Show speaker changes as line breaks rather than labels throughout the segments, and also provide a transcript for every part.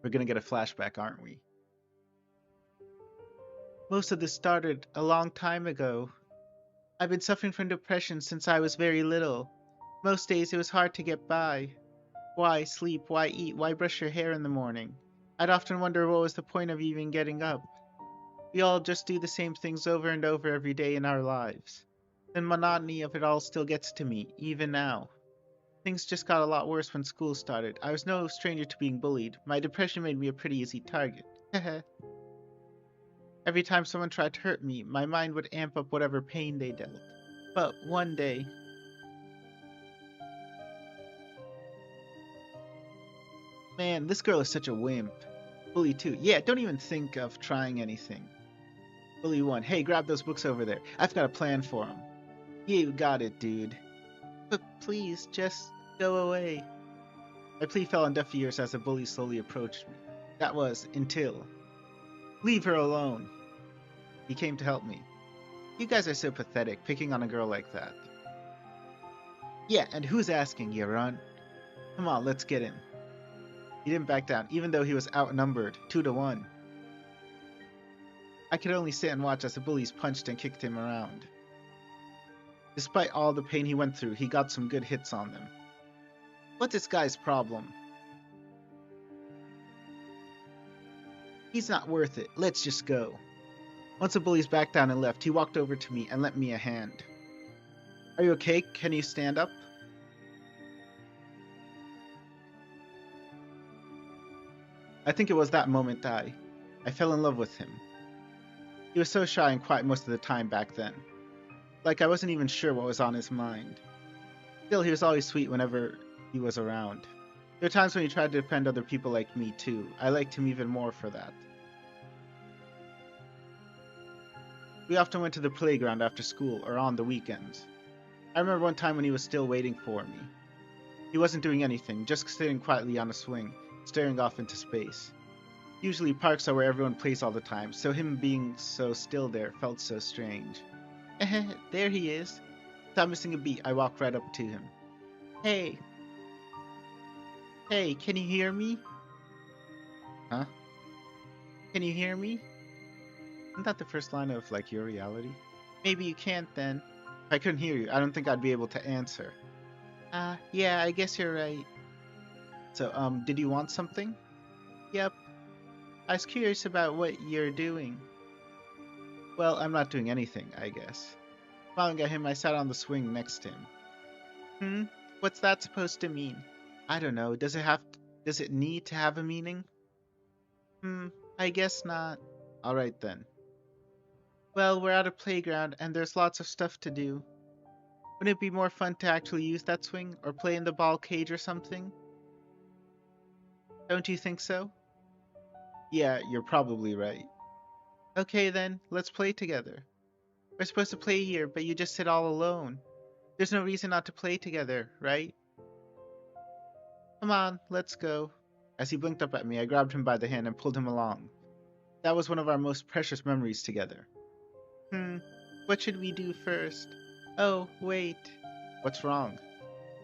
We're gonna get a flashback, aren't we? Most of this started a long time ago. I've been suffering from depression since I was very little. Most days it was hard to get by. Why sleep? Why eat? Why brush your hair in the morning? I'd often wonder what was the point of even getting up. We all just do the same things over and over every day in our lives. The monotony of it all still gets to me, even now. Things just got a lot worse when school started. I was no stranger to being bullied. My depression made me a pretty easy target. Every time someone tried to hurt me, my mind would amp up whatever pain they dealt. But one day, man, this girl is such a wimp. Bully 2, yeah, don't even think of trying anything. Bully 1, hey, grab those books over there. I've got a plan for them. You got it, dude. But please, just go away. My plea fell on deaf ears as the bully slowly approached me. That was until. Leave her alone. He came to help me. You guys are so pathetic, picking on a girl like that. Yeah, and who's asking, you run? Come on, let's get him. He didn't back down, even though he was outnumbered, 2-1. I could only sit and watch as the bullies punched and kicked him around. Despite all the pain he went through, he got some good hits on them. What's this guy's problem? He's not worth it. Let's just go. Once the bullies backed down and left, he walked over to me and lent me a hand. Are you okay? Can you stand up? I think it was that moment I fell in love with him. He was so shy and quiet most of the time back then. Like I wasn't even sure what was on his mind. Still, he was always sweet whenever he was around. There were times when he tried to defend other people like me too. I liked him even more for that. We often went to the playground after school or on the weekends. I remember one time when he was still waiting for me. He wasn't doing anything, just sitting quietly on a swing, staring off into space. Usually parks are where everyone plays all the time, so him being so still there felt so strange. There he is. Without missing a beat, I walked right up to him. Hey. Hey, can you hear me? Huh? Can you hear me? Isn't that the first line of, like, Your Reality? Maybe you can't then. If I couldn't hear you, I don't think I'd be able to answer. Yeah, I guess you're right. So, did you want something? Yep. I was curious about what you're doing. Well, I'm not doing anything, I guess. Smiling at him, I sat on the swing next to him. What's that supposed to mean? I don't know. Does it need to have a meaning? I guess not. Alright then. Well, we're at a playground and there's lots of stuff to do. Wouldn't it be more fun to actually use that swing or play in the ball cage or something? Don't you think so? Yeah, you're probably right. Okay then, let's play together. We're supposed to play here, but you just sit all alone. There's no reason not to play together, right? Come on, let's go. As he blinked up at me, I grabbed him by the hand and pulled him along. That was one of our most precious memories together. What should we do first? Oh, wait. What's wrong?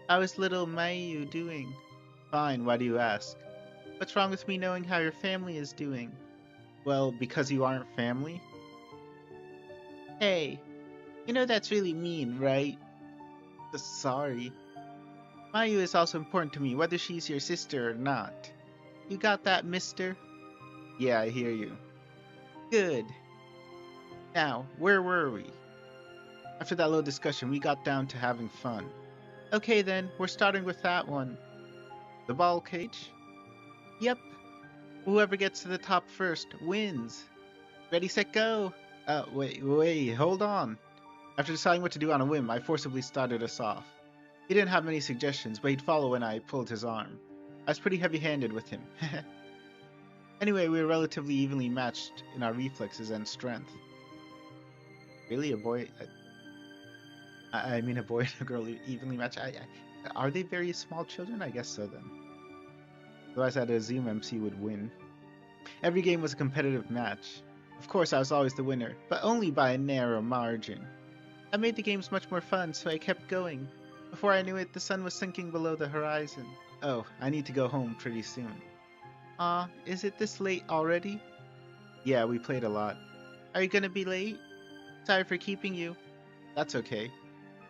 How is little Mayu doing? Fine, why do you ask? What's wrong with me knowing how your family is doing? Well, because you aren't family? Hey, you know that's really mean, right? Sorry. Mayu is also important to me, whether she's your sister or not. You got that, mister? Yeah, I hear you. Good. Now, where were we? After that little discussion, we got down to having fun. Okay then, we're starting with that one. The ball cage? Yep. Whoever gets to the top first wins. Ready, set, go! Wait, hold on. After deciding what to do on a whim, I forcibly started us off. He didn't have many suggestions, but he'd follow when I pulled his arm. I was pretty heavy-handed with him. Anyway, we were relatively evenly matched in our reflexes and strength. Really, a boy... I mean a boy and a girl evenly matched? Are they very small children? I guess so then. Otherwise I'd assume MC would win. Every game was a competitive match. Of course I was always the winner, but only by a narrow margin. I made the games much more fun, so I kept going. Before I knew it, the sun was sinking below the horizon. Oh, I need to go home pretty soon. Is it this late already? Yeah, we played a lot. Are you gonna be late? Sorry for keeping you. That's okay.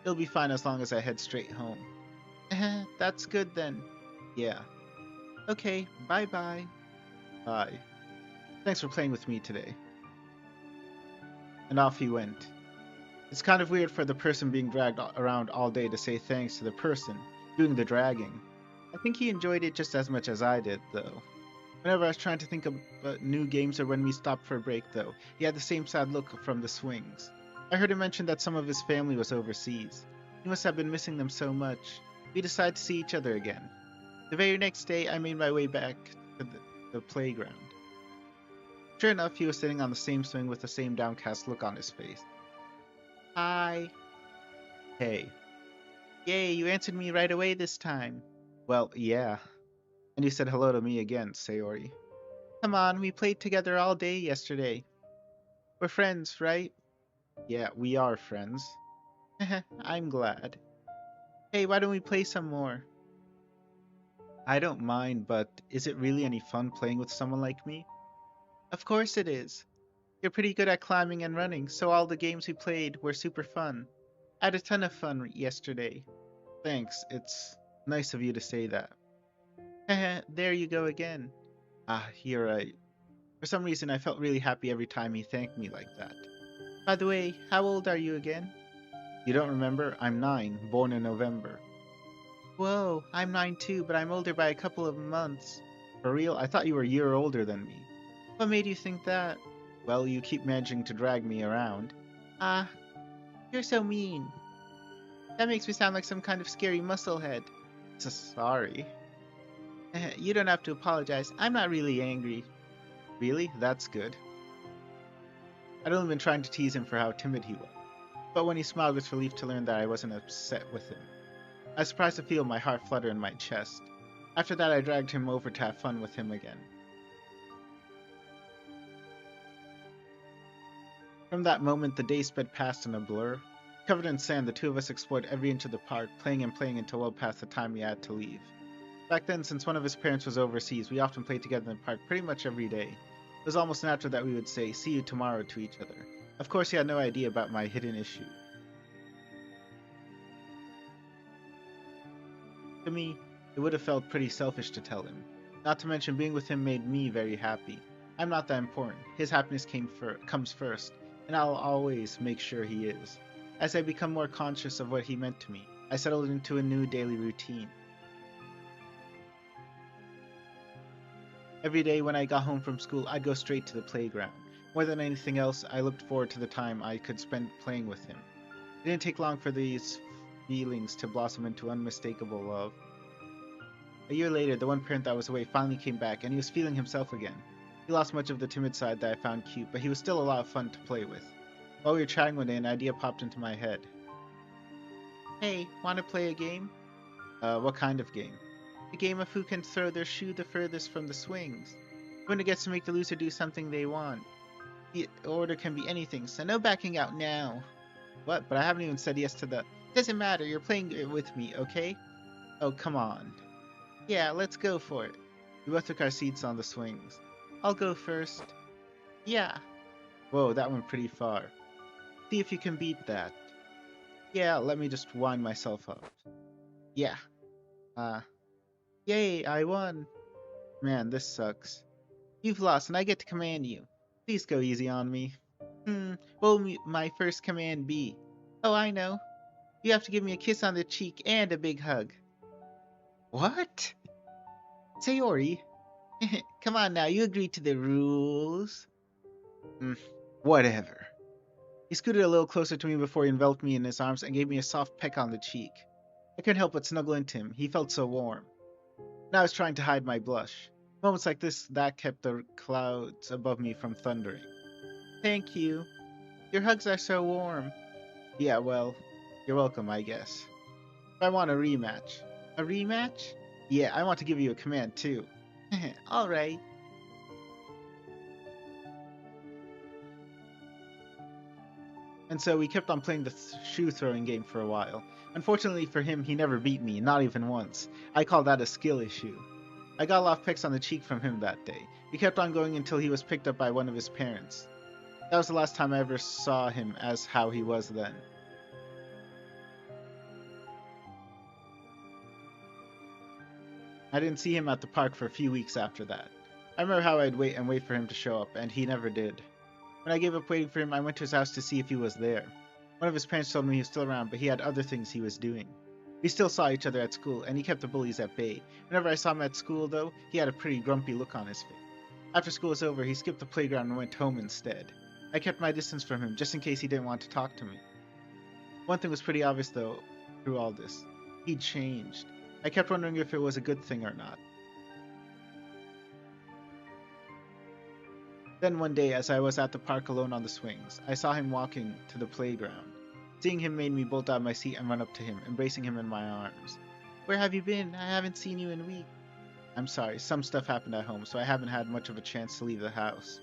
It'll be fine as long as I head straight home. That's good then. Yeah. Okay, bye-bye. Bye. Thanks for playing with me today. And off he went. It's kind of weird for the person being dragged around all day to say thanks to the person doing the dragging. I think he enjoyed it just as much as I did, though. Whenever I was trying to think of new games or when we stopped for a break, though, he had the same sad look from the swings. I heard him mention that some of his family was overseas. He must have been missing them so much. We decided to see each other again. The very next day, I made my way back to the playground. Sure enough, he was sitting on the same swing with the same downcast look on his face. Hi. Hey. Yay, you answered me right away this time. Well, yeah. And you said hello to me again, Sayori. Come on, we played together all day yesterday. We're friends, right? Yeah, we are friends. I'm glad. Hey, why don't we play some more? I don't mind, but is it really any fun playing with someone like me? Of course it is. You're pretty good at climbing and running, so all the games we played were super fun. I had a ton of fun yesterday. Thanks, it's nice of you to say that. There you go again. You're right. For some reason, I felt really happy every time he thanked me like that. By the way, how old are you again? You don't remember? I'm 9, born in November. Whoa, I'm 9 too, but I'm older by a couple of months. For real? I thought you were a year older than me. What made you think that? Well, you keep managing to drag me around. Ah, you're so mean. That makes me sound like some kind of scary musclehead. Sorry. You don't have to apologize. I'm not really angry. Really? That's good. I'd only been trying to tease him for how timid he was. But when he smiled with relief to learn that I wasn't upset with him. I was surprised to feel my heart flutter in my chest. After that, I dragged him over to have fun with him again. From that moment, the day sped past in a blur. Covered in sand, the two of us explored every inch of the park, playing and playing until well past the time we had to leave. Back then, since one of his parents was overseas, we often played together in the park pretty much every day. It was almost natural that we would say, "See you tomorrow" to each other. Of course, he had no idea about my hidden issue. To me, it would have felt pretty selfish to tell him. Not to mention, being with him made me very happy. I'm not that important. His happiness comes first, and I'll always make sure he is. As I become more conscious of what he meant to me, I settled into a new daily routine. Every day when I got home from school, I'd go straight to the playground. More than anything else, I looked forward to the time I could spend playing with him. It didn't take long for these feelings to blossom into unmistakable love. A year later, the one parent that was away finally came back, and he was feeling himself again. He lost much of the timid side that I found cute, but he was still a lot of fun to play with. While we were chatting one day, an idea popped into my head. Hey, wanna play a game? What kind of game? A game of who can throw their shoe the furthest from the swings. The winner gets to make the loser do something they want. The order can be anything, so no backing out now. What? But I haven't even said yes to the... Doesn't matter, you're playing it with me, okay? Oh, come on. Yeah, let's go for it. We both took our seats on the swings. I'll go first. Yeah. Whoa, that went pretty far. See if you can beat that. Yeah, let me just wind myself up. Yeah. Yay, I won. Man, this sucks. You've lost and I get to command you. Please go easy on me. What will my first command be? Oh, I know. You have to give me a kiss on the cheek and a big hug. What? Sayori? Come on now, you agreed to the rules. Whatever. He scooted a little closer to me before he enveloped me in his arms and gave me a soft peck on the cheek. I couldn't help but snuggle into him. He felt so warm. Now I was trying to hide my blush. Moments like that kept the clouds above me from thundering. Thank you. Your hugs are so warm. Yeah, well, you're welcome, I guess. I want a rematch. A rematch? Yeah, I want to give you a command, too. Alright. And so we kept on playing the shoe throwing game for a while. Unfortunately for him, he never beat me, not even once. I call that a skill issue. I got a lot of pecks on the cheek from him that day. He kept on going until he was picked up by one of his parents. That was the last time I ever saw him as how he was then. I didn't see him at the park for a few weeks after that. I remember how I'd wait and wait for him to show up, and he never did. When I gave up waiting for him, I went to his house to see if he was there. One of his parents told me he was still around, but he had other things he was doing. We still saw each other at school, and he kept the bullies at bay. Whenever I saw him at school, though, he had a pretty grumpy look on his face. After school was over, he skipped the playground and went home instead. I kept my distance from him, just in case he didn't want to talk to me. One thing was pretty obvious, though, through all this. He'd changed. I kept wondering if it was a good thing or not. Then one day, as I was at the park alone on the swings, I saw him walking to the playground. Seeing him made me bolt out of my seat and run up to him, embracing him in my arms. "Where have you been? I haven't seen you in weeks." "I'm sorry, some stuff happened at home, so I haven't had much of a chance to leave the house."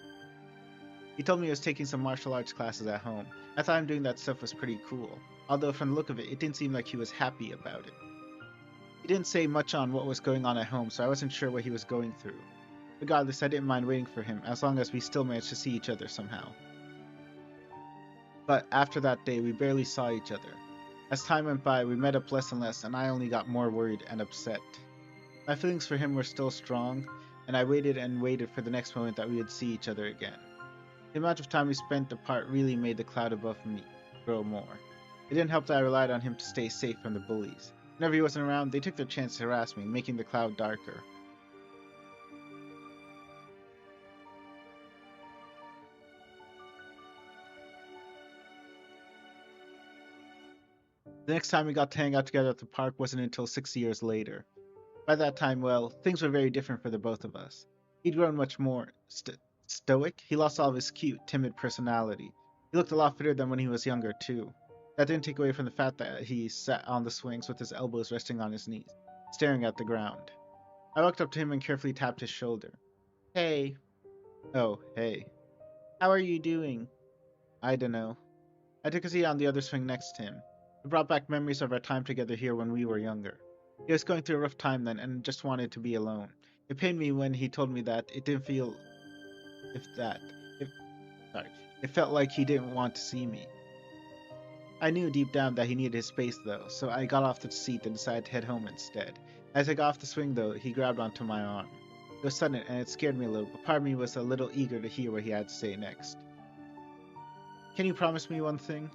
He told me he was taking some martial arts classes at home. I thought him doing that stuff was pretty cool, although from the look of it, it didn't seem like he was happy about it. He didn't say much on what was going on at home, so I wasn't sure what he was going through. Regardless, I didn't mind waiting for him, as long as we still managed to see each other somehow. But after that day, we barely saw each other. As time went by, we met up less and less, and I only got more worried and upset. My feelings for him were still strong, and I waited and waited for the next moment that we would see each other again. The amount of time we spent apart really made the cloud above me grow more. It didn't help that I relied on him to stay safe from the bullies. Whenever he wasn't around, they took their chance to harass me, making the cloud darker. The next time we got to hang out together at the park wasn't until 6 years later. By that time, well, things were very different for the both of us. He'd grown much more stoic. He lost all of his cute, timid personality. He looked a lot fitter than when he was younger, too. That didn't take away from the fact that he sat on the swings with his elbows resting on his knees, staring at the ground. I walked up to him and carefully tapped his shoulder. "Hey." "Oh, hey. How are you doing?" "I dunno." I took a seat on the other swing next to him. It brought back memories of our time together here when we were younger. He was going through a rough time then and just wanted to be alone. It pained me when he told me that it didn't feel it felt like he didn't want to see me. I knew deep down that he needed his space though, so I got off the seat and decided to head home instead. As I got off the swing though, he grabbed onto my arm. It was sudden and it scared me a little, but part of me was a little eager to hear what he had to say next. "Can you promise me one thing?"